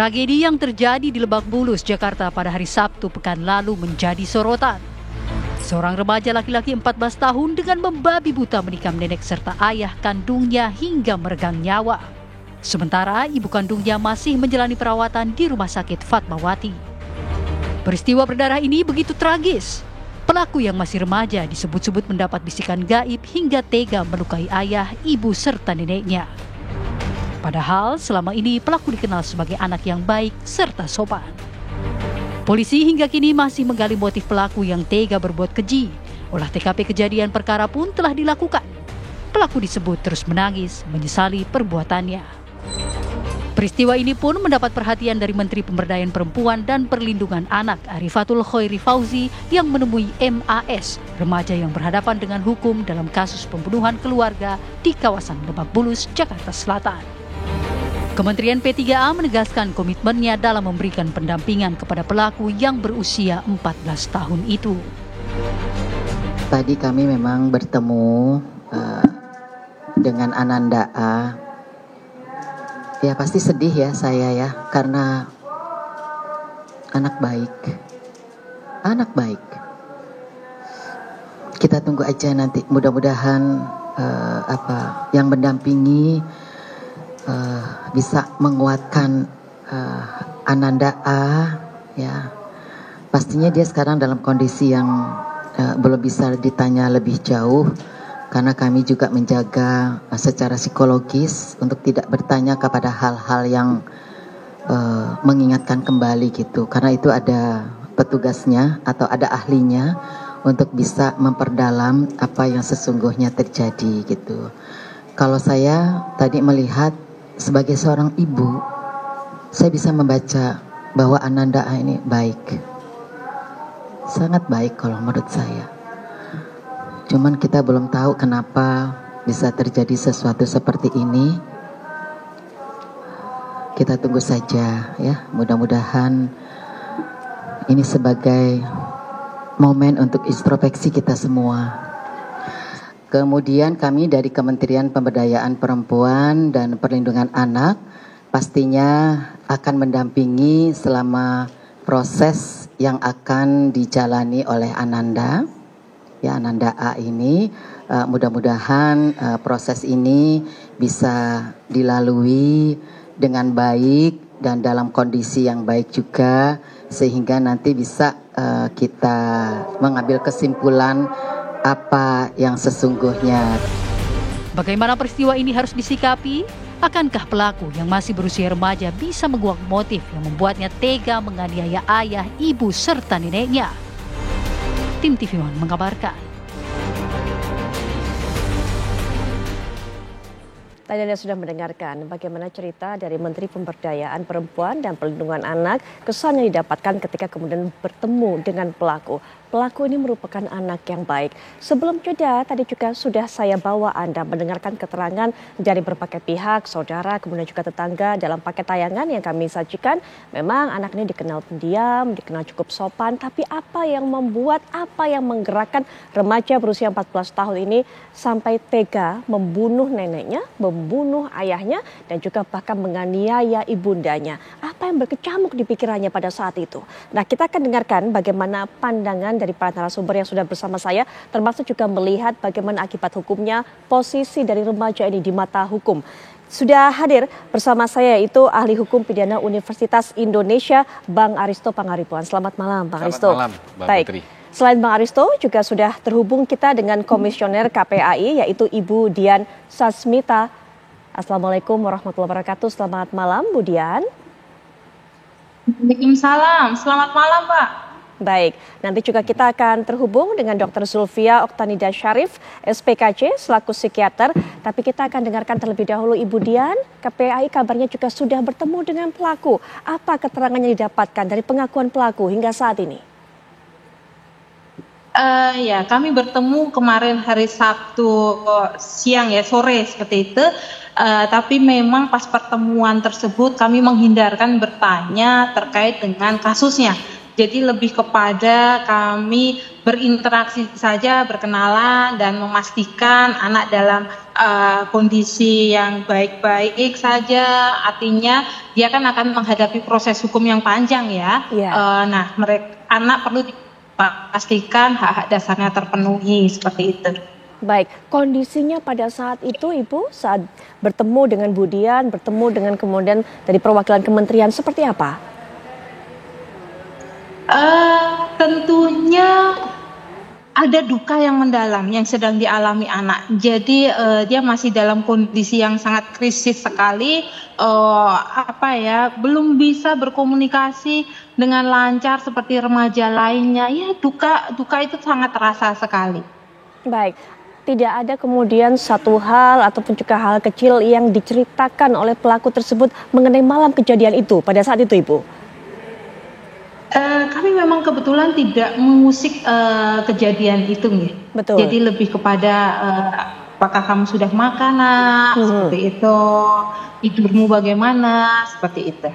Tragedi yang terjadi di Lebak Bulus, Jakarta pada hari Sabtu pekan lalu menjadi sorotan. Seorang remaja laki-laki 14 tahun dengan membabi buta menikam nenek serta ayah kandungnya hingga meregang nyawa. Sementara ibu kandungnya masih menjalani perawatan di Rumah Sakit Fatmawati. Peristiwa berdarah ini begitu tragis. Pelaku yang masih remaja disebut-sebut mendapat bisikan gaib hingga tega melukai ayah, ibu serta neneknya. Padahal selama ini pelaku dikenal sebagai anak yang baik serta sopan. Polisi hingga kini masih menggali motif pelaku yang tega berbuat keji. Olah TKP kejadian perkara pun telah dilakukan. Pelaku disebut terus menangis, menyesali perbuatannya. Peristiwa ini pun mendapat perhatian dari Menteri Pemberdayaan Perempuan dan Perlindungan Anak Arifatul Khoiri Fauzi yang menemui MAS, remaja yang berhadapan dengan hukum dalam kasus pembunuhan keluarga di kawasan Lebak Bulus, Jakarta Selatan. Kementerian P3A menegaskan komitmennya dalam memberikan pendampingan kepada pelaku yang berusia 14 tahun itu. Tadi kami memang bertemu dengan Ananda A. Ya pasti sedih ya saya ya, karena anak baik. Anak baik. Kita tunggu aja nanti, mudah-mudahan yang mendampingi bisa menguatkan Ananda A, ya. Pastinya dia sekarang dalam kondisi yang belum bisa ditanya lebih jauh, karena kami juga menjaga secara psikologis untuk tidak bertanya kepada hal-hal yang mengingatkan kembali gitu, karena itu ada petugasnya atau ada ahlinya untuk bisa memperdalam apa yang sesungguhnya terjadi gitu. Kalau saya tadi melihat sebagai seorang ibu, saya bisa membaca bahwa Ananda A ini baik. Sangat baik kalau menurut saya. Cuman kita belum tahu kenapa bisa terjadi sesuatu seperti ini. Kita tunggu saja ya. Mudah-mudahan ini sebagai momen untuk introspeksi kita semua. Kemudian kami dari Kementerian Pemberdayaan Perempuan dan Perlindungan Anak pastinya akan mendampingi selama proses yang akan dijalani oleh Ananda. Ya, Ananda A ini mudah-mudahan proses ini bisa dilalui dengan baik dan dalam kondisi yang baik juga, sehingga nanti bisa kita mengambil kesimpulan apa yang sesungguhnya. Bagaimana peristiwa ini harus disikapi? Akankah pelaku yang masih berusia remaja bisa menguak motif yang membuatnya tega menganiaya ayah, ibu, serta neneknya? Tim TV One mengabarkan. Tadi Anda sudah mendengarkan bagaimana cerita dari Menteri Pemberdayaan Perempuan dan Perlindungan Anak, kesan yang didapatkan ketika kemudian bertemu dengan pelaku. Pelaku ini merupakan anak yang baik. Sebelum jeda, tadi juga sudah saya bawa Anda mendengarkan keterangan dari berbagai pihak, saudara, kemudian juga tetangga dalam paket tayangan yang kami sajikan. Memang anak ini dikenal pendiam, dikenal cukup sopan, tapi apa yang membuat, apa yang menggerakkan remaja berusia 14 tahun ini sampai tega membunuh neneknya, membunuh ayahnya, dan juga bahkan menganiaya ibundanya. Apa yang berkecamuk di pikirannya pada saat itu? Nah, kita akan dengarkan bagaimana pandangan dari para narasumber yang sudah bersama saya, termasuk juga melihat bagaimana akibat hukumnya, posisi dari remaja ini di mata hukum. Sudah hadir bersama saya itu ahli hukum pidana Universitas Indonesia, Bang Aristo Pangaribuan. Selamat malam, Bang Aristo. Selamat malam, Bang Baik. Putri. Selain Bang Aristo, juga sudah terhubung kita dengan Komisioner KPAI, yaitu Ibu Dian Sasmita. Assalamualaikum warahmatullahi wabarakatuh. Selamat malam, Bu Dian. Waalaikumsalam. Selamat malam, Pak. Baik, nanti juga kita akan terhubung dengan Dr. Zulfia Oktanida Syarif, SPKJ, selaku psikiater. Tapi kita akan dengarkan terlebih dahulu Ibu Dian. KPAI kabarnya juga sudah bertemu dengan pelaku. Apa keterangan yang didapatkan dari pengakuan pelaku hingga saat ini? Ya, kami bertemu kemarin hari Sabtu siang ya, sore seperti itu. Tapi memang pas pertemuan tersebut kami menghindarkan bertanya terkait dengan kasusnya. Jadi lebih kepada kami berinteraksi saja, berkenalan dan memastikan anak dalam kondisi yang baik-baik saja. Artinya dia kan akan menghadapi proses hukum yang panjang ya. Nah, anak perlu dipastikan hak-hak dasarnya terpenuhi seperti itu. Baik, kondisinya pada saat itu Ibu saat bertemu dengan Budian, bertemu dengan kemudian dari perwakilan kementerian seperti apa? Tentunya ada duka yang mendalam yang sedang dialami anak. Jadi dia masih dalam kondisi yang sangat krisis sekali. Belum bisa berkomunikasi dengan lancar seperti remaja lainnya. Ya duka itu sangat terasa sekali. Baik. Tidak ada kemudian satu hal ataupun juga hal kecil yang diceritakan oleh pelaku tersebut mengenai malam kejadian itu pada saat itu, Ibu? Kami memang kebetulan tidak mengusik kejadian itu, nih. Betul. Jadi lebih kepada apakah kamu sudah makan, seperti itu, tidurmu bagaimana, seperti itu.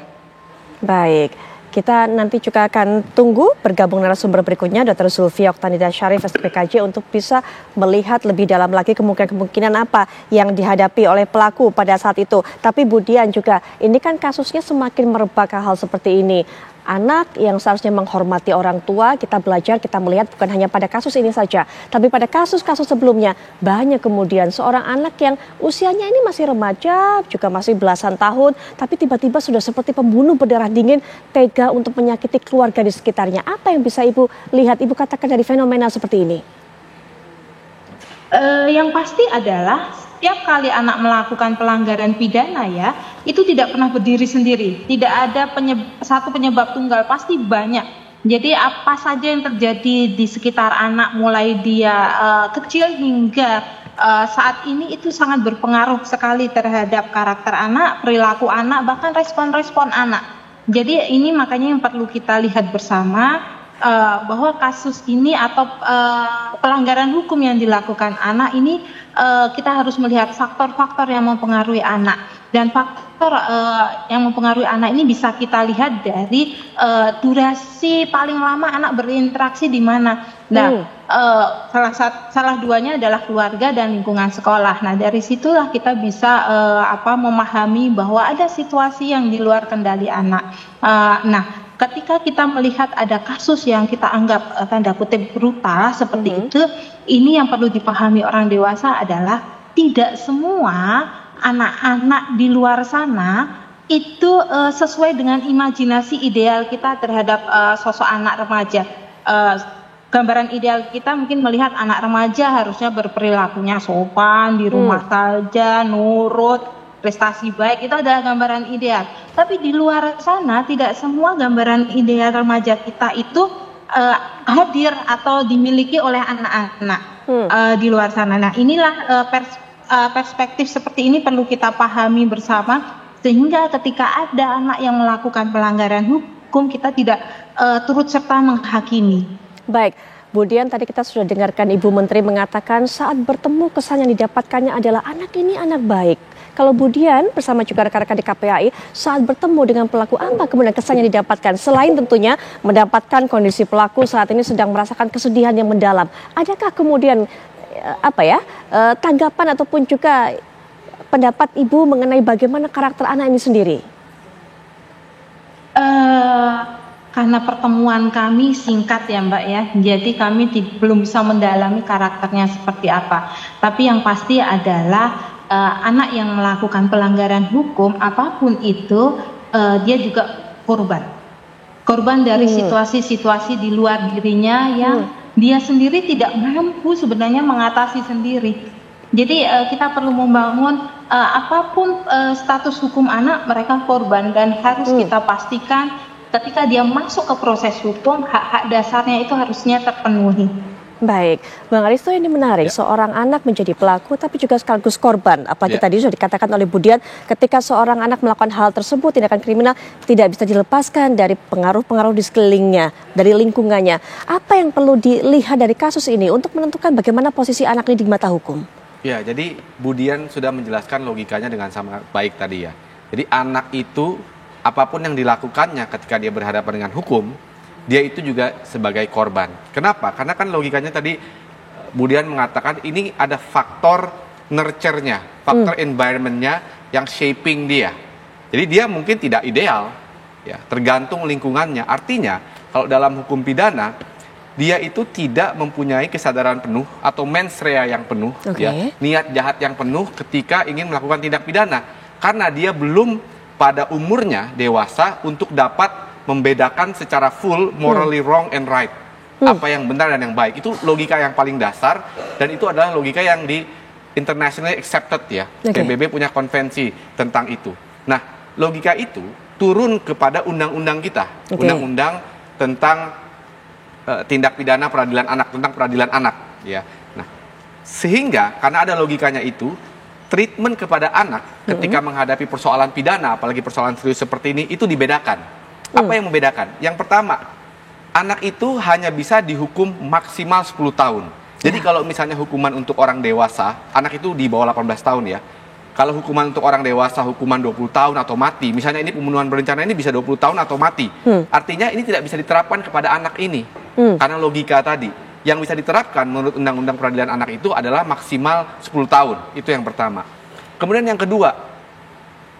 Baik. Kita nanti juga akan tunggu bergabung narasumber berikutnya Dr. Zulfia Oktanida Syarif SPKJ untuk bisa melihat lebih dalam lagi kemungkinan apa yang dihadapi oleh pelaku pada saat itu. Tapi Budian juga, ini kan kasusnya semakin merebak hal seperti ini. Anak yang seharusnya menghormati orang tua, kita belajar, kita melihat bukan hanya pada kasus ini saja, tapi pada kasus-kasus sebelumnya banyak kemudian seorang anak yang usianya ini masih remaja, juga masih belasan tahun, tapi tiba-tiba sudah seperti pembunuh berdarah dingin, tega untuk menyakiti keluarga di sekitarnya. Apa yang bisa Ibu lihat, Ibu katakan dari fenomena seperti ini? Yang pasti adalah setiap kali anak melakukan pelanggaran pidana ya, itu tidak pernah berdiri sendiri. Tidak ada satu penyebab tunggal, pasti banyak. Jadi apa saja yang terjadi di sekitar anak mulai dia kecil hingga saat ini itu sangat berpengaruh sekali terhadap karakter anak, perilaku anak, bahkan respon-respon anak. Jadi ini makanya yang perlu kita lihat bersama. Bahwa kasus ini atau pelanggaran hukum yang dilakukan anak ini kita harus melihat faktor-faktor yang mempengaruhi anak, dan faktor yang mempengaruhi anak ini bisa kita lihat dari durasi paling lama anak berinteraksi di mana. Nah, salah duanya adalah keluarga dan lingkungan sekolah. Nah, dari situlah kita bisa memahami bahwa ada situasi yang di luar kendali anak. Ketika kita melihat ada kasus yang kita anggap tanda kutip brutal seperti itu, ini yang perlu dipahami orang dewasa adalah tidak semua anak-anak di luar sana itu sesuai dengan imajinasi ideal kita terhadap sosok anak remaja. Gambaran ideal kita mungkin melihat anak remaja harusnya berperilakunya sopan, di rumah saja, nurut, prestasi baik, itu adalah gambaran ideal. Tapi di luar sana tidak semua gambaran ideal remaja kita itu hadir atau dimiliki oleh anak-anak di luar sana. Nah, inilah perspektif seperti ini perlu kita pahami bersama, sehingga ketika ada anak yang melakukan pelanggaran hukum, kita tidak turut serta menghakimi. Baik, Budian, tadi kita sudah dengarkan Ibu Menteri mengatakan saat bertemu kesan yang didapatkannya adalah anak ini anak baik. Kalau Budian bersama juga rekan-rekan di KPAI saat bertemu dengan pelaku, apa kemudian kesan yang didapatkan? Selain tentunya mendapatkan kondisi pelaku saat ini sedang merasakan kesedihan yang mendalam, adakah kemudian tanggapan ataupun juga pendapat Ibu mengenai bagaimana karakter anak ini sendiri? Karena pertemuan kami singkat ya Mbak ya, jadi kami belum bisa mendalami karakternya seperti apa. Tapi yang pasti adalah anak yang melakukan pelanggaran hukum apapun itu, dia juga korban dari situasi-situasi di luar dirinya yang dia sendiri tidak mampu sebenarnya mengatasi sendiri. Jadi kita perlu membangun apapun status hukum anak, mereka korban, dan harus kita pastikan ketika dia masuk ke proses hukum, hak-hak dasarnya itu harusnya terpenuhi. Baik, Bang Aristo, ini menarik. Seorang anak menjadi pelaku tapi juga sekaligus korban. Apalagi tadi sudah dikatakan oleh Budian, ketika seorang anak melakukan hal tersebut, tindakan kriminal, tidak bisa dilepaskan dari pengaruh-pengaruh di sekelilingnya, dari lingkungannya. Apa yang perlu dilihat dari kasus ini untuk menentukan bagaimana posisi anak ini di mata hukum? Ya, jadi Budian sudah menjelaskan logikanya dengan sangat baik tadi ya. Jadi anak itu apapun yang dilakukannya ketika dia berhadapan dengan hukum, dia itu juga sebagai korban. Kenapa? Karena kan logikanya tadi Budian mengatakan ini ada faktor nurture-nya, faktor environment-nya yang shaping dia. Jadi dia mungkin tidak ideal, ya, tergantung lingkungannya. Artinya kalau dalam hukum pidana dia itu tidak mempunyai kesadaran penuh atau mens rea yang penuh, ya, niat jahat yang penuh ketika ingin melakukan tindak pidana, karena dia belum pada umurnya dewasa untuk dapat membedakan secara full morally wrong and right, apa yang benar dan yang baik. Itu logika yang paling dasar, dan itu adalah logika yang di internationally accepted, ya. PBB punya konvensi tentang itu. Nah, logika itu turun kepada undang-undang kita, undang-undang tentang tindak pidana peradilan anak, tentang peradilan anak, ya. Nah, sehingga karena ada logikanya itu, treatment kepada anak ketika menghadapi persoalan pidana, apalagi persoalan serius seperti ini, itu dibedakan. Apa yang membedakan? Yang pertama, anak itu hanya bisa dihukum maksimal 10 tahun. Jadi kalau misalnya hukuman untuk orang dewasa, anak itu di bawah 18 tahun, ya. Kalau hukuman untuk orang dewasa, hukuman 20 tahun atau mati. Misalnya ini pembunuhan berencana ini bisa 20 tahun atau mati. Artinya ini tidak bisa diterapkan kepada anak ini. Karena logika tadi. Yang bisa diterapkan menurut Undang-Undang Peradilan Anak itu adalah maksimal 10 tahun. Itu yang pertama. Kemudian yang kedua,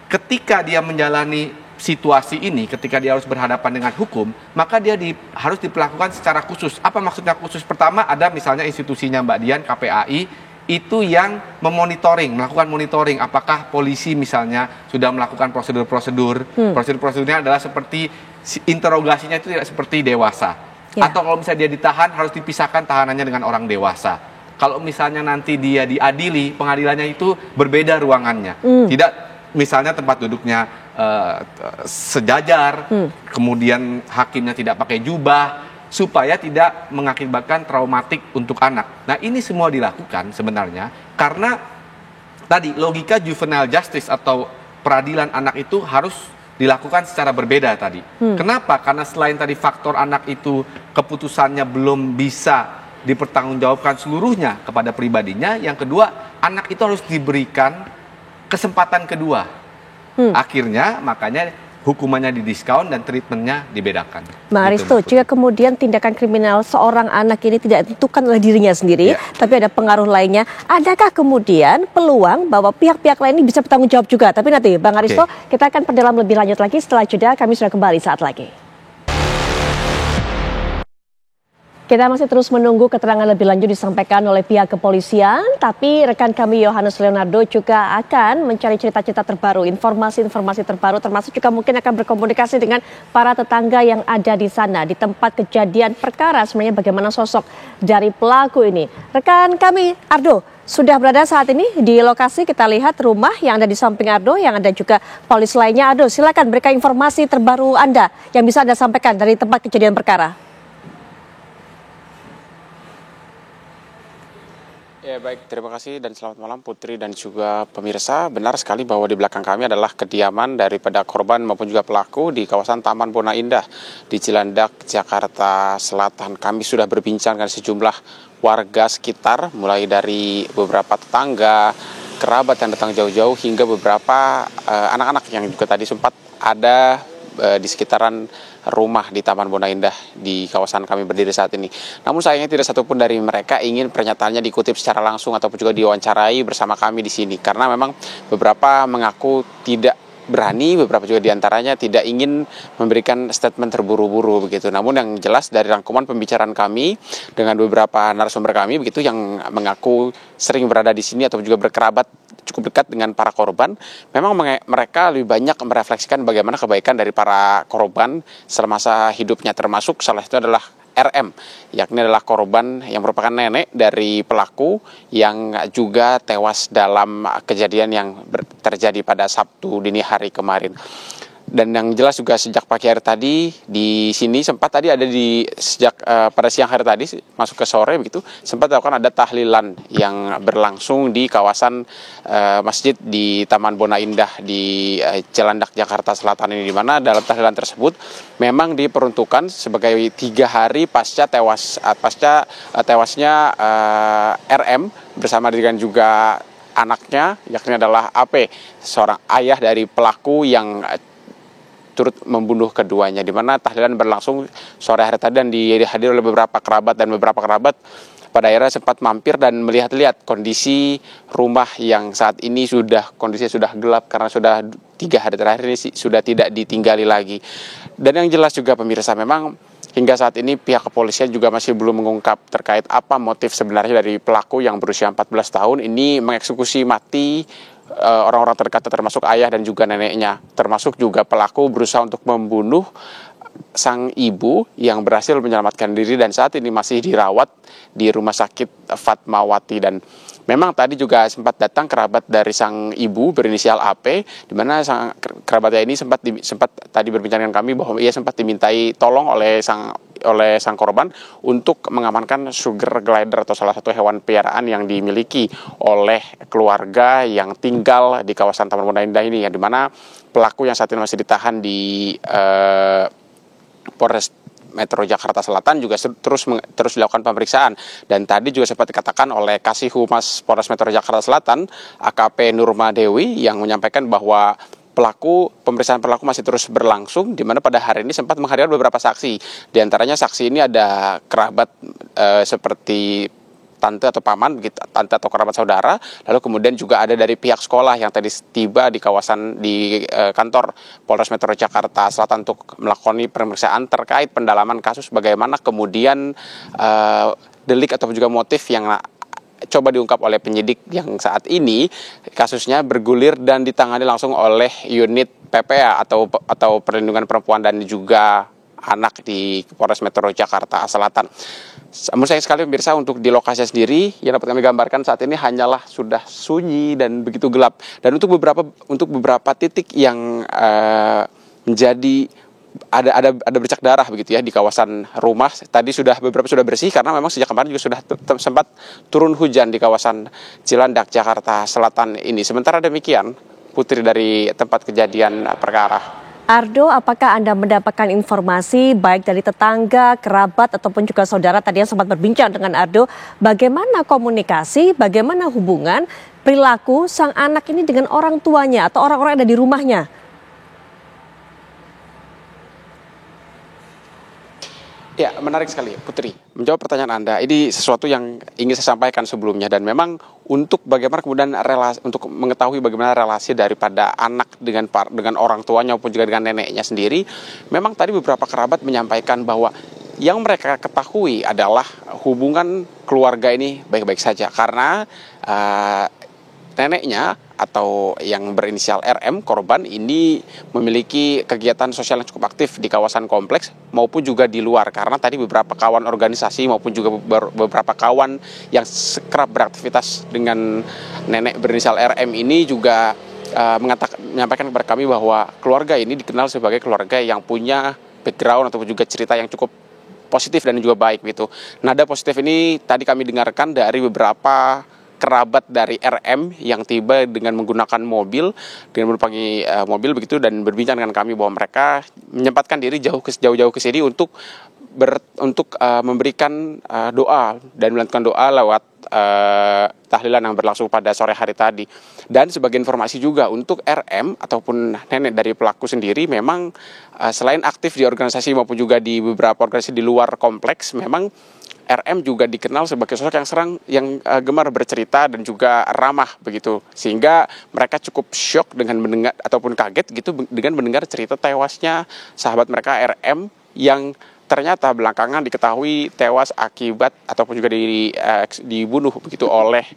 ketika dia menjalani situasi ini, ketika dia harus berhadapan dengan hukum, maka dia harus diperlakukan secara khusus. Apa maksudnya khusus? Pertama, ada misalnya institusinya Mbak Dian, KPAI, itu yang melakukan monitoring, apakah polisi misalnya sudah melakukan prosedur-prosedur. Prosedur-prosedurnya adalah seperti, interogasinya itu tidak seperti dewasa. Atau kalau misalnya dia ditahan, harus dipisahkan tahanannya dengan orang dewasa. Kalau misalnya nanti dia diadili, pengadilannya itu berbeda ruangannya. Tidak misalnya tempat duduknya sejajar, kemudian hakimnya tidak pakai jubah, supaya tidak mengakibatkan traumatik untuk anak. Nah, ini semua dilakukan sebenarnya karena tadi logika juvenile justice atau peradilan anak itu harus dilakukan secara berbeda tadi. Kenapa? Karena selain tadi faktor anak itu keputusannya belum bisa dipertanggungjawabkan seluruhnya kepada pribadinya, yang kedua, anak itu harus diberikan kesempatan kedua. Akhirnya makanya hukumannya didiskon dan treatmentnya dibedakan. Bang Aristo, jika kemudian tindakan kriminal seorang anak ini tidak ditentukan oleh dirinya sendiri, tapi ada pengaruh lainnya, adakah kemudian peluang bahwa pihak-pihak lain ini bisa bertanggung jawab juga? Tapi nanti Bang Aristo, kita akan perdalam lebih lanjut lagi setelah jeda. Kami sudah kembali saat lagi. Kita masih terus menunggu keterangan lebih lanjut disampaikan oleh pihak kepolisian, tapi rekan kami Yohanes Leonardo juga akan mencari cerita-cerita terbaru, informasi-informasi terbaru, termasuk juga mungkin akan berkomunikasi dengan para tetangga yang ada di sana, di tempat kejadian perkara, sebenarnya bagaimana sosok dari pelaku ini. Rekan kami Ardo sudah berada saat ini di lokasi, kita lihat rumah yang ada di samping Ardo, yang ada juga polis lainnya. Ardo, silakan berikan informasi terbaru Anda yang bisa Anda sampaikan dari tempat kejadian perkara. Ya baik, terima kasih dan selamat malam Putri dan juga pemirsa. Benar sekali bahwa di belakang kami adalah kediaman daripada korban maupun juga pelaku di kawasan Taman Bona Indah di Cilandak, Jakarta Selatan. Kami sudah berbincang dengan sejumlah warga sekitar, mulai dari beberapa tetangga, kerabat yang datang jauh-jauh, hingga beberapa anak-anak yang juga tadi sempat ada di sekitaran rumah di Taman Bona Indah di kawasan kami berdiri saat ini. Namun sayangnya tidak satupun dari mereka ingin pernyataannya dikutip secara langsung ataupun juga diwawancarai bersama kami di sini, karena memang beberapa mengaku tidak berani, beberapa juga diantaranya tidak ingin memberikan statement terburu-buru begitu. Namun yang jelas dari rangkuman pembicaraan kami dengan beberapa narasumber kami begitu yang mengaku sering berada di sini ataupun juga berkerabat cukup dekat dengan para korban, memang mereka lebih banyak merefleksikan bagaimana kebaikan dari para korban semasa hidupnya, termasuk salah satu adalah RM, yakni adalah korban yang merupakan nenek dari pelaku yang juga tewas dalam kejadian yang terjadi pada Sabtu dini hari kemarin. Dan yang jelas juga sejak pagi hari tadi di sini sempat tadi ada pada siang hari tadi masuk ke sore begitu sempat dilakukan ada tahlilan yang berlangsung di kawasan masjid di Taman Bona Indah di Cilandak Jakarta Selatan ini, di mana dalam tahlilan tersebut memang diperuntukkan sebagai 3 hari pasca tewasnya RM bersama dengan juga anaknya, yakni adalah AP, seorang ayah dari pelaku yang turut membunuh keduanya, di mana tahlilan berlangsung sore hari tadi dan dihadiri oleh beberapa kerabat, dan beberapa kerabat pada akhirnya sempat mampir dan melihat-lihat kondisi rumah yang saat ini kondisinya sudah gelap karena sudah 3 hari terakhir ini sudah tidak ditinggali lagi. Dan yang jelas juga pemirsa, memang hingga saat ini pihak kepolisian juga masih belum mengungkap terkait apa motif sebenarnya dari pelaku yang berusia 14 tahun ini mengeksekusi mati orang-orang terdekat, termasuk ayah dan juga neneknya. Termasuk juga pelaku berusaha untuk membunuh sang ibu yang berhasil menyelamatkan diri dan saat ini masih dirawat di rumah sakit Fatmawati. Dan memang tadi juga sempat datang kerabat dari sang ibu berinisial AP, di mana sang kerabatnya ini sempat tadi berbincang dengan kami bahwa ia sempat dimintai tolong oleh sang korban untuk mengamankan sugar glider atau salah satu hewan peliharaan yang dimiliki oleh keluarga yang tinggal di kawasan Taman Bona Indah ini, ya, di mana pelaku yang saat ini masih ditahan di Polres Metro Jakarta Selatan juga terus dilakukan pemeriksaan. Dan tadi juga sempat dikatakan oleh Kasih Humas Polres Metro Jakarta Selatan, AKP Nurma Dewi, yang menyampaikan bahwa pemeriksaan pelaku masih terus berlangsung, di mana pada hari ini sempat menghadirkan beberapa saksi. Di antaranya saksi ini ada kerabat seperti tante atau paman, tante atau kerabat saudara, lalu kemudian juga ada dari pihak sekolah yang tadi tiba di kantor Polres Metro Jakarta Selatan untuk melakukan pemeriksaan terkait pendalaman kasus, bagaimana kemudian delik ataupun juga motif yang coba diungkap oleh penyidik yang saat ini kasusnya bergulir dan ditangani langsung oleh unit PPA atau Perlindungan Perempuan dan juga Anak di Polres Metro Jakarta Selatan. Namun sayang sekali pemirsa, untuk di lokasi sendiri yang dapat kami gambarkan saat ini hanyalah sudah sunyi dan begitu gelap. Dan untuk beberapa titik yang menjadi ada bercak darah begitu ya di kawasan rumah, tadi beberapa sudah bersih karena memang sejak kemarin juga sudah sempat turun hujan di kawasan Cilandak Jakarta Selatan ini. Sementara demikian, Putri, dari tempat kejadian perkara. Ardo, apakah Anda mendapatkan informasi baik dari tetangga, kerabat, ataupun juga saudara tadi yang sempat berbincang dengan Ardo, bagaimana komunikasi, bagaimana hubungan, perilaku sang anak ini dengan orang tuanya atau orang-orang yang ada di rumahnya? Ya, menarik sekali, Putri. Menjawab pertanyaan Anda, ini sesuatu yang ingin saya sampaikan sebelumnya. Dan memang untuk bagaimana kemudian untuk mengetahui bagaimana relasi daripada anak dengan orang tuanya maupun juga dengan neneknya sendiri, memang tadi beberapa kerabat menyampaikan bahwa yang mereka ketahui adalah hubungan keluarga ini baik-baik saja. Karena neneknya atau yang berinisial RM, korban ini memiliki kegiatan sosial yang cukup aktif di kawasan kompleks maupun juga di luar, karena tadi beberapa kawan organisasi maupun juga beberapa kawan yang kerap beraktivitas dengan nenek berinisial RM ini juga menyampaikan kepada kami bahwa keluarga ini dikenal sebagai keluarga yang punya background ataupun juga cerita yang cukup positif dan juga baik gitu. Nada positif ini tadi kami dengarkan dari beberapa kerabat dari RM yang tiba dengan menggunakan mobil, dengan menumpangi mobil begitu, dan berbincang dengan kami bahwa mereka menyempatkan diri jauh-jauh ke sini untuk memberikan doa dan melakukan doa lewat tahlilan yang berlangsung pada sore hari tadi. Dan sebagai informasi juga untuk RM ataupun nenek dari pelaku sendiri, memang selain aktif di organisasi maupun juga di beberapa organisasi di luar kompleks, memang RM juga dikenal sebagai sosok yang gemar bercerita dan juga ramah begitu, sehingga mereka cukup syok dengan mendengar ataupun kaget gitu dengan mendengar cerita tewasnya sahabat mereka RM yang ternyata belakangan diketahui tewas akibat ataupun juga dibunuh begitu oleh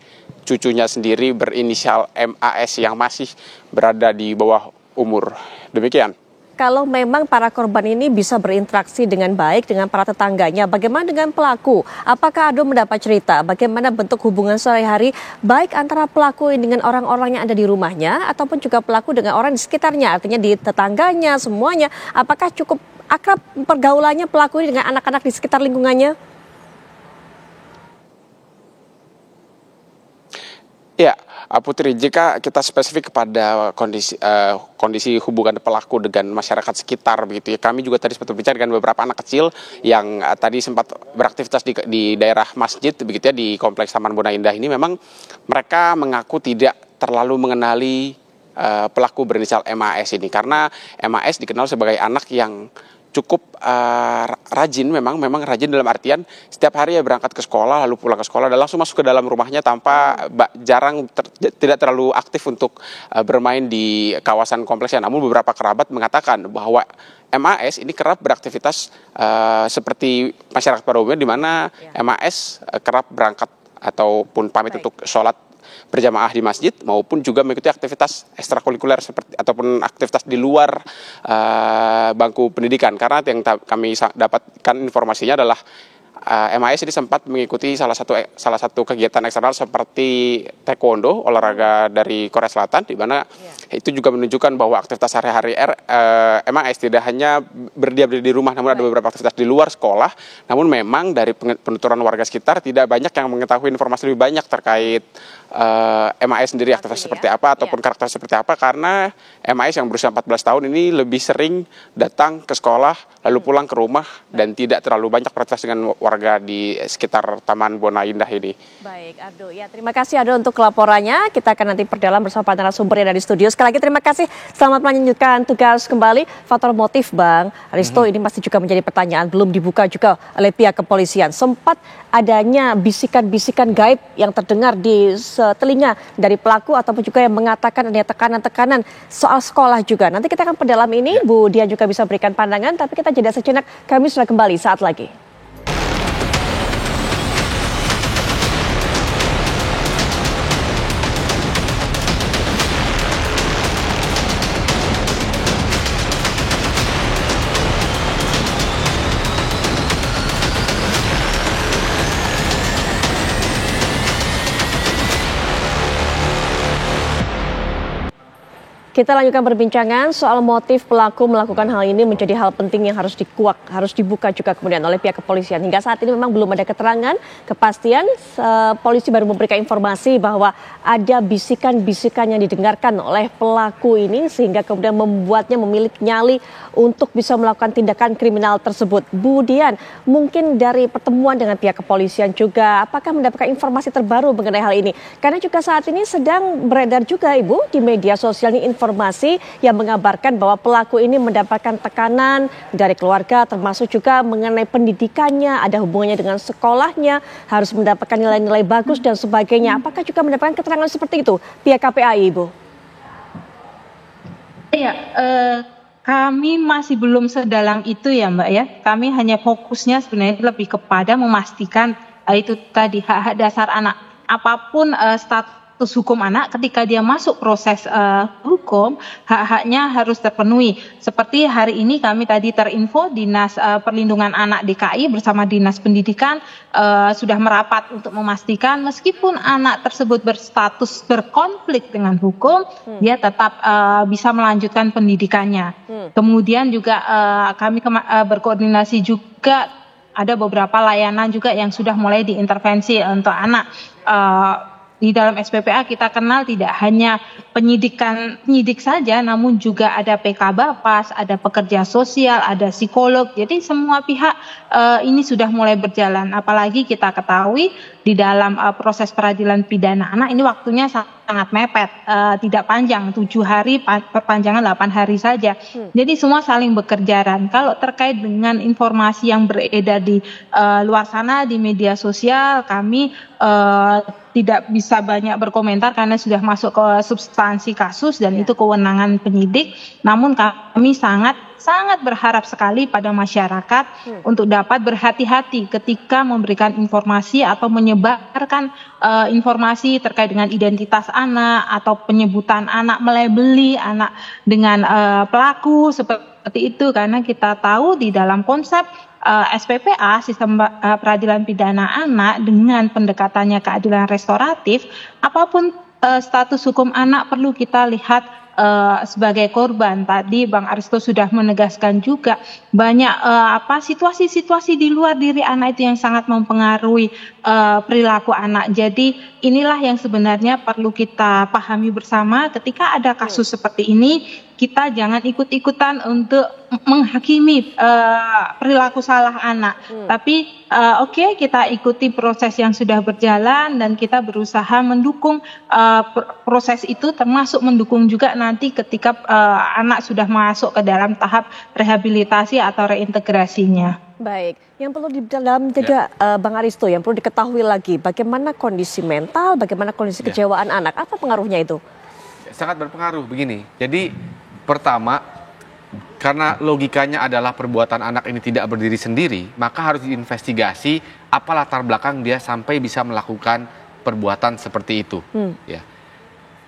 cucunya sendiri berinisial MAS yang masih berada di bawah umur. Demikian. Kalau memang para korban ini bisa berinteraksi dengan baik dengan para tetangganya, bagaimana dengan pelaku? Apakah Ardo mendapat cerita bagaimana bentuk hubungan sehari-hari baik antara pelaku dengan orang-orang yang ada di rumahnya ataupun juga pelaku dengan orang di sekitarnya, artinya di tetangganya semuanya? Apakah cukup akrab pergaulannya pelaku ini dengan anak-anak di sekitar lingkungannya? Ya, Putri, jika kita spesifik kepada kondisi hubungan pelaku dengan masyarakat sekitar begitu ya, kami juga tadi sempat berbicara dengan beberapa anak kecil yang tadi sempat beraktivitas di daerah masjid begitu ya, di kompleks Taman Bona Indah ini. Memang mereka mengaku tidak terlalu mengenali pelaku berinisial MAS ini, karena MAS dikenal sebagai anak yang cukup rajin, memang rajin dalam artian setiap hari ya berangkat ke sekolah, lalu pulang ke sekolah dan langsung masuk ke dalam rumahnya tanpa tidak terlalu aktif untuk bermain di kawasan kompleksnya. Namun beberapa kerabat mengatakan bahwa MAS ini kerap beraktivitas seperti masyarakat pada umumnya, di mana MAS kerap berangkat ataupun pamit untuk sholat berjamaah di masjid maupun juga mengikuti aktivitas ekstrakurikuler seperti ataupun aktivitas di luar bangku pendidikan. Karena yang kami dapatkan informasinya adalah MAS ini sempat mengikuti salah satu kegiatan eksternal seperti taekwondo, olahraga dari Korea Selatan, di mana itu juga menunjukkan bahwa aktivitas sehari-hari MAS tidak hanya berdiam diri di rumah, namun ada beberapa aktivitas di luar sekolah. Namun memang dari penuturan warga sekitar tidak banyak yang mengetahui informasi lebih banyak terkait MAS sendiri, aktivitas seperti apa ataupun karakter seperti apa, karena MAS yang berusia 14 tahun ini lebih sering datang ke sekolah lalu pulang ke rumah dan tidak terlalu banyak beraktivitas dengan warga di sekitar Taman Bona Indah ini. Baik, Ardo. Ya, terima kasih Ardo untuk laporannya. Kita akan nanti perdalam bersama para narasumber yang ada di studio. Sekali lagi terima kasih. Selamat melanjutkan tugas kembali. Faktor motif, Bang Aristo, ini masih juga menjadi pertanyaan, belum dibuka juga oleh pihak kepolisian. Sempat adanya bisikan-bisikan gaib yang terdengar di telinga dari pelaku ataupun juga yang mengatakan adanya tekanan-tekanan soal sekolah juga. Nanti kita akan perdalam ini, Bu Dian juga bisa berikan pandangan, tapi kita jeda sejenak. Kami sudah kembali saat lagi. Kita lanjutkan perbincangan soal motif pelaku melakukan hal ini menjadi hal penting yang harus harus dibuka juga kemudian oleh pihak kepolisian. Hingga saat ini memang belum ada keterangan, kepastian. Polisi baru memberikan informasi bahwa ada bisikan-bisikan yang didengarkan oleh pelaku ini sehingga kemudian membuatnya memiliki nyali untuk bisa melakukan tindakan kriminal tersebut. Bu Dian, mungkin dari pertemuan dengan pihak kepolisian juga, apakah mendapatkan informasi terbaru mengenai hal ini? Karena juga saat ini sedang beredar juga, Ibu, di media sosial ini informasi yang mengabarkan bahwa pelaku ini mendapatkan tekanan dari keluarga, termasuk juga mengenai pendidikannya, ada hubungannya dengan sekolahnya, harus mendapatkan nilai-nilai bagus dan sebagainya. Apakah juga mendapatkan keterangan seperti itu pihak KPAI, Ibu? Iya, kami masih belum sedalam itu ya Mbak ya. Kami hanya fokusnya sebenarnya lebih kepada memastikan itu tadi hak-hak dasar anak. Apapun status hukum anak, ketika dia masuk proses hukum, hak-haknya harus terpenuhi. Seperti hari ini kami tadi terinfo Dinas Perlindungan Anak DKI bersama Dinas Pendidikan sudah merapat untuk memastikan meskipun anak tersebut berstatus berkonflik dengan hukum, dia tetap bisa melanjutkan pendidikannya. Kemudian juga kami berkoordinasi juga, ada beberapa layanan juga yang sudah mulai diintervensi untuk anak. Di dalam SPPA kita kenal tidak hanya penyidik saja, namun juga ada PK Bapas, ada pekerja sosial, ada psikolog. Jadi semua pihak ini sudah mulai berjalan. Apalagi kita ketahui di dalam proses peradilan pidana anak ini waktunya sangat mepet, tidak panjang, 7 hari, perpanjangan 8 hari saja. Jadi semua saling bekerja. Kalau terkait dengan informasi yang beredar di luar sana di media sosial, kami tidak bisa banyak berkomentar karena sudah masuk ke substansi kasus dan itu kewenangan penyidik. Namun kami sangat berharap sekali pada masyarakat untuk dapat berhati-hati ketika memberikan informasi atau menyebarkan informasi terkait dengan identitas anak atau penyebutan anak, melabeli anak dengan pelaku seperti itu, karena kita tahu di dalam konsep SPPA, sistem peradilan pidana anak, dengan pendekatannya keadilan restoratif, apapun status hukum anak perlu kita lihat sebagai korban. Tadi Bang Aristo sudah menegaskan juga banyak situasi-situasi di luar diri anak itu yang sangat mempengaruhi perilaku anak. Jadi inilah yang sebenarnya perlu kita pahami bersama ketika ada kasus seperti ini. Kita jangan ikut-ikutan untuk menghakimi perilaku salah anak. Tapi kita ikuti proses yang sudah berjalan dan kita berusaha mendukung proses itu, termasuk mendukung juga nanti ketika anak sudah masuk ke dalam tahap rehabilitasi atau reintegrasinya. Baik, yang perlu di dalam juga Bang Aristo, yang perlu diketahui lagi, bagaimana kondisi mental, bagaimana kondisi kejewaan anak, apa pengaruhnya itu? Sangat berpengaruh begini. Jadi pertama, karena logikanya adalah perbuatan anak ini tidak berdiri sendiri, maka harus diinvestigasi apa latar belakang dia sampai bisa melakukan perbuatan seperti itu. Ya,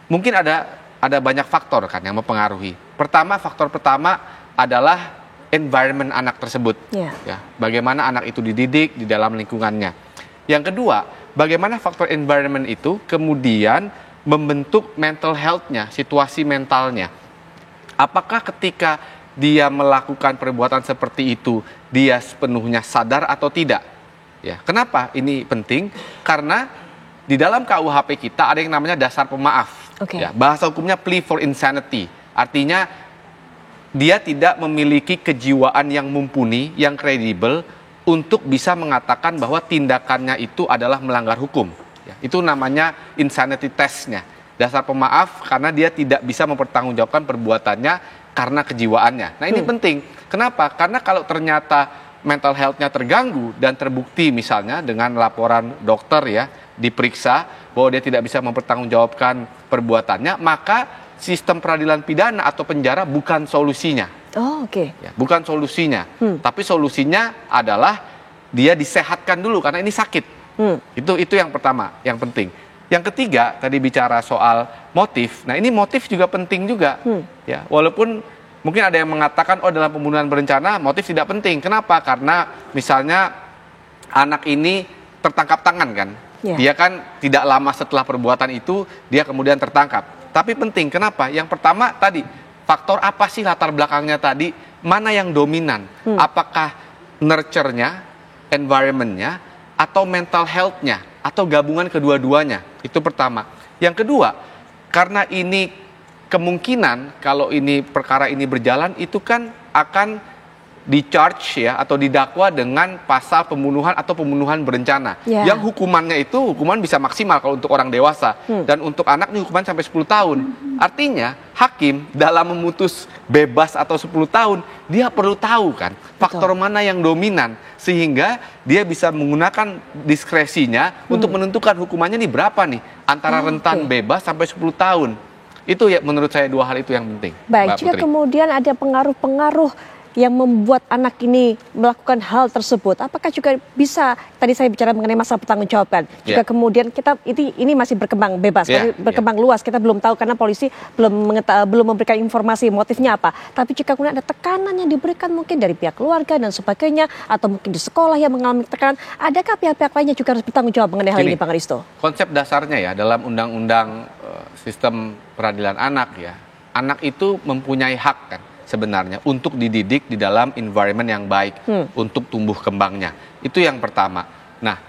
mungkin ada banyak faktor kan yang mempengaruhi. Faktor pertama adalah environment anak tersebut. Ya, bagaimana anak itu dididik di dalam lingkungannya. Yang kedua, bagaimana faktor environment itu kemudian membentuk mental health-nya, situasi mentalnya. Apakah ketika dia melakukan perbuatan seperti itu, dia sepenuhnya sadar atau tidak? Ya, kenapa ini penting? Karena di dalam KUHP kita ada yang namanya dasar pemaaf. Ya, bahasa hukumnya plea for insanity. Artinya dia tidak memiliki kejiwaan yang mumpuni, yang kredibel untuk bisa mengatakan bahwa tindakannya itu adalah melanggar hukum. Ya, itu namanya insanity test-nya. Dasar pemaaf karena dia tidak bisa mempertanggungjawabkan perbuatannya karena kejiwaannya. Nah, ini penting. Kenapa? Karena kalau ternyata mental health-nya terganggu dan terbukti misalnya dengan laporan dokter ya, diperiksa bahwa dia tidak bisa mempertanggungjawabkan perbuatannya, maka sistem peradilan pidana atau penjara bukan solusinya. Ya, bukan solusinya. Tapi solusinya adalah dia disehatkan dulu karena ini sakit. Itu yang pertama, yang penting. Yang ketiga, tadi bicara soal motif. Nah, ini motif juga penting juga. Ya, walaupun mungkin ada yang mengatakan dalam pembunuhan berencana motif tidak penting. Kenapa? Karena misalnya anak ini tertangkap tangan kan. Dia kan tidak lama setelah perbuatan itu dia kemudian tertangkap. Tapi penting, kenapa? Yang pertama tadi, faktor apa sih latar belakangnya tadi? Mana yang dominan? Apakah nurture-nya, environment-nya, atau mental health-nya, atau gabungan kedua-duanya? Itu pertama. Yang kedua, karena ini kemungkinan kalau ini perkara ini berjalan itu kan akan di-charge ya atau didakwa dengan pasal pembunuhan atau pembunuhan berencana. Yang hukumannya itu hukuman bisa maksimal kalau untuk orang dewasa dan untuk anak ini hukuman sampai 10 tahun. Artinya hakim dalam memutus bebas atau 10 tahun dia perlu tahu kan faktor mana yang dominan sehingga dia bisa menggunakan diskresinya untuk menentukan hukumannya nih berapa nih antara rentan bebas sampai 10 tahun. Itu ya menurut saya dua hal itu yang penting. Baik, jika kemudian ada pengaruh-pengaruh yang membuat anak ini melakukan hal tersebut, apakah juga bisa, tadi saya bicara mengenai masa pertanggungjawaban, juga kemudian kita ini masih berkembang bebas, berkembang luas, kita belum tahu karena polisi belum memberikan informasi motifnya apa. Tapi jika kemudian ada tekanan yang diberikan mungkin dari pihak keluarga dan sebagainya, atau mungkin di sekolah yang mengalami tekanan, adakah pihak-pihak lainnya juga harus bertanggung jawab mengenai hal ini, Bang Aristo? Konsep dasarnya ya dalam undang-undang sistem peradilan anak ya, anak itu mempunyai hak kan sebenarnya untuk dididik di dalam environment yang baik untuk tumbuh kembangnya. Itu yang pertama. Nah,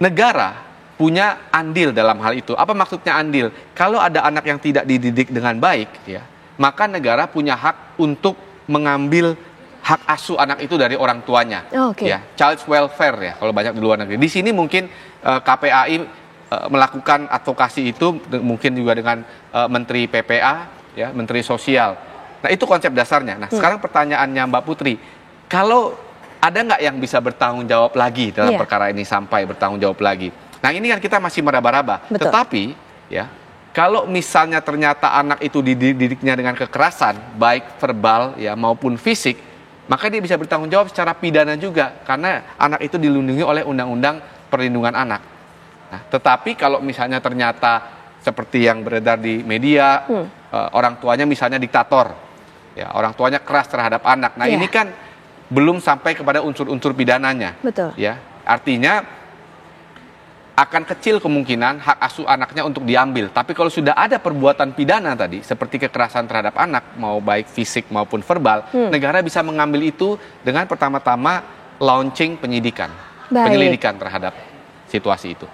negara punya andil dalam hal itu. Apa maksudnya andil? Kalau ada anak yang tidak dididik dengan baik, ya, maka negara punya hak untuk mengambil hak asuh anak itu dari orang tuanya. Ya, child welfare ya kalau banyak di luar negeri. Di sini mungkin KPAI melakukan advokasi itu mungkin juga dengan Menteri PPA, ya, Menteri Sosial. Nah, itu konsep dasarnya. Nah, sekarang pertanyaannya Mbak Putri, kalau ada nggak yang bisa bertanggung jawab lagi dalam perkara ini sampai bertanggung jawab lagi? Nah, ini kan kita masih meraba-raba. Tetapi, ya, kalau misalnya ternyata anak itu dididiknya dengan kekerasan, baik verbal ya maupun fisik, maka dia bisa bertanggung jawab secara pidana juga, karena anak itu dilindungi oleh Undang-Undang Perlindungan Anak. Nah, tetapi kalau misalnya ternyata seperti yang beredar di media, orang tuanya misalnya diktator. Ya, orang tuanya keras terhadap anak. Nah, ini kan belum sampai kepada unsur-unsur pidananya. Ya, artinya akan kecil kemungkinan hak asuh anaknya untuk diambil. Tapi kalau sudah ada perbuatan pidana tadi, seperti kekerasan terhadap anak, mau baik fisik maupun verbal, negara bisa mengambil itu dengan pertama-tama launching penyelidikan terhadap situasi itu.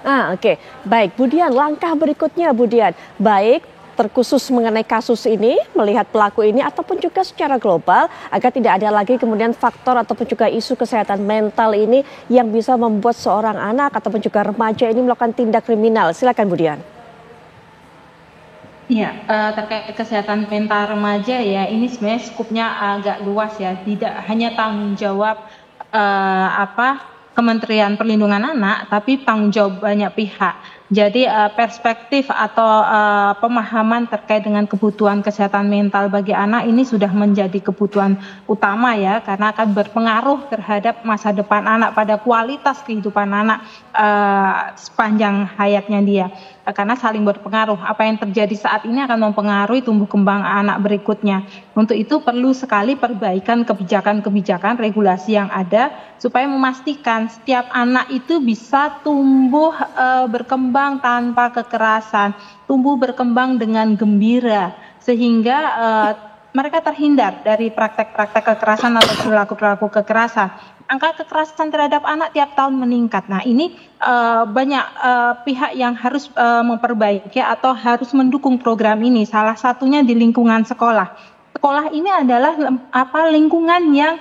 Baik, Budian, langkah berikutnya Budian, baik terkhusus mengenai kasus ini, melihat pelaku ini ataupun juga secara global agar tidak ada lagi kemudian faktor ataupun juga isu kesehatan mental ini yang bisa membuat seorang anak ataupun juga remaja ini melakukan tindak kriminal. Silakan Budian. Iya, terkait kesehatan mental remaja ya, ini sebenarnya skupnya agak luas ya, tidak hanya tanggung jawab Kementerian Perlindungan Anak, tapi tanggung jawab banyak pihak. Jadi perspektif atau pemahaman terkait dengan kebutuhan kesehatan mental bagi anak ini sudah menjadi kebutuhan utama ya, karena akan berpengaruh terhadap masa depan anak, pada kualitas kehidupan anak sepanjang hayatnya dia. Karena saling berpengaruh. Apa yang terjadi saat ini akan mempengaruhi tumbuh kembang anak berikutnya. Untuk itu perlu sekali perbaikan kebijakan-kebijakan regulasi yang ada supaya memastikan setiap anak itu bisa tumbuh berkembang tanpa kekerasan, tumbuh berkembang dengan gembira, sehingga mereka terhindar dari praktek-praktek kekerasan atau perilaku-perilaku kekerasan. Angka kekerasan terhadap anak tiap tahun meningkat. Nah, ini banyak pihak yang harus memperbaiki atau harus mendukung program ini. Salah satunya di lingkungan sekolah. Sekolah ini adalah lingkungan yang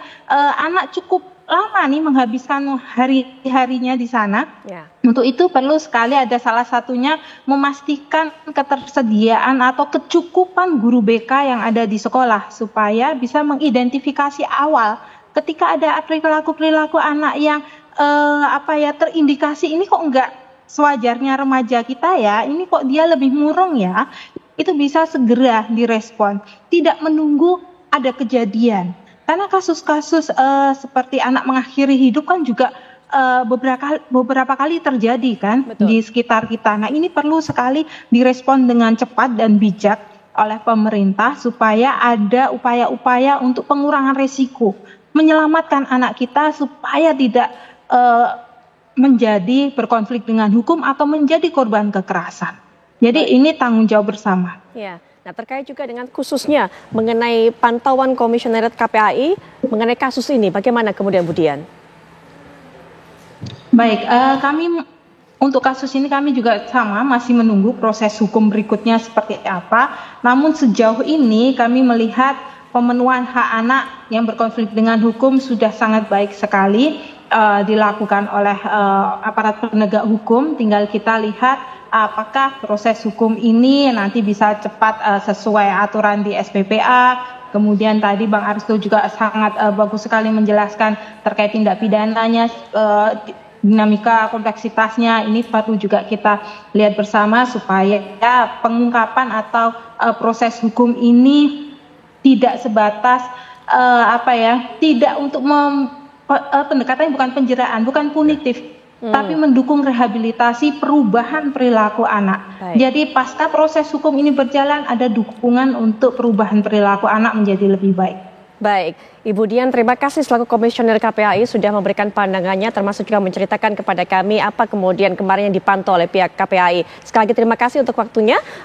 anak cukup lama nih menghabiskan hari-harinya di sana. Ya. Untuk itu perlu sekali ada salah satunya memastikan ketersediaan atau kecukupan guru BK yang ada di sekolah supaya bisa mengidentifikasi awal ketika ada perilaku anak yang terindikasi ini kok enggak sewajarnya remaja kita ya, ini kok dia lebih murung ya, itu bisa segera direspon, tidak menunggu ada kejadian. Karena kasus-kasus seperti anak mengakhiri hidup kan juga beberapa kali terjadi kan. Betul. Di sekitar kita. Nah, ini perlu sekali direspon dengan cepat dan bijak oleh pemerintah supaya ada upaya-upaya untuk pengurangan risiko, menyelamatkan anak kita supaya tidak menjadi berkonflik dengan hukum atau menjadi korban kekerasan. Jadi ini tanggung jawab bersama. Ya. Nah, terkait juga dengan khususnya mengenai pantauan Komisionerat KPAI mengenai kasus ini, bagaimana kemudian Bu Dian? Baik, kami untuk kasus ini kami juga sama masih menunggu proses hukum berikutnya seperti apa. Namun sejauh ini kami melihat pemenuhan hak anak yang berkonflik dengan hukum sudah sangat baik sekali dilakukan oleh aparat penegak hukum. Tinggal kita lihat apakah proses hukum ini nanti bisa cepat sesuai aturan di SPPA. Kemudian tadi Bang Aristo juga sangat bagus sekali menjelaskan terkait tindak pidananya, dinamika kompleksitasnya. Ini perlu juga kita lihat bersama supaya pengungkapan atau proses hukum ini tidak sebatas tidak untuk pendekatannya bukan penjeraan, bukan punitif, tapi mendukung rehabilitasi perubahan perilaku anak. Baik. Jadi pasca proses hukum ini berjalan ada dukungan untuk perubahan perilaku anak menjadi lebih baik. Baik, Ibu Dian, terima kasih selaku Komisioner KPAI sudah memberikan pandangannya, termasuk juga menceritakan kepada kami apa kemudian kemarin yang dipantau oleh pihak KPAI. Sekali lagi terima kasih untuk waktunya.